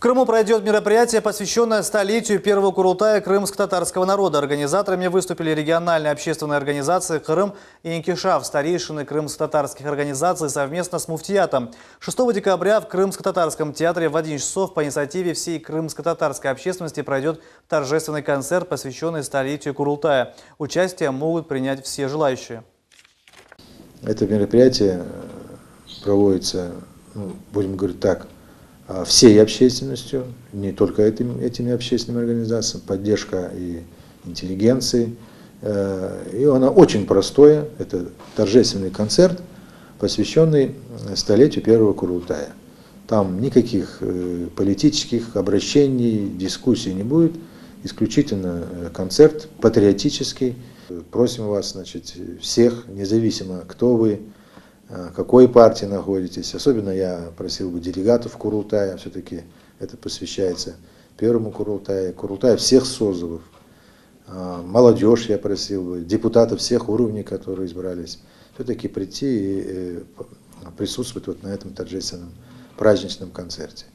Крыму пройдет мероприятие, посвященное столетию первого Курултая крымско-татарского народа. Организаторами выступили региональные общественные организации «Крым» и «Инкишаф», старейшины крымско-татарских организаций совместно с муфтиятом. 6 декабря в Крымско-татарском театре в 11 часов по инициативе всей крымско-татарской общественности пройдет торжественный концерт, посвященный столетию Курултая. Участие могут принять все желающие. Это мероприятие проводится, будем говорить так, всей общественностью, не только этими общественными организациями, поддержка и интеллигенции. И оно очень простое, это торжественный концерт, посвященный столетию первого Курултая. Там никаких политических обращений, дискуссий не будет, исключительно концерт патриотический. Просим вас, значит, всех, независимо кто вы, какой партии находитесь, особенно я просил бы делегатов Курултая, все-таки это посвящается первому Курултаю, Курултаю всех созывов, молодежь я просил бы, депутатов всех уровней, которые избрались, все-таки прийти и присутствовать вот на этом торжественном праздничном концерте.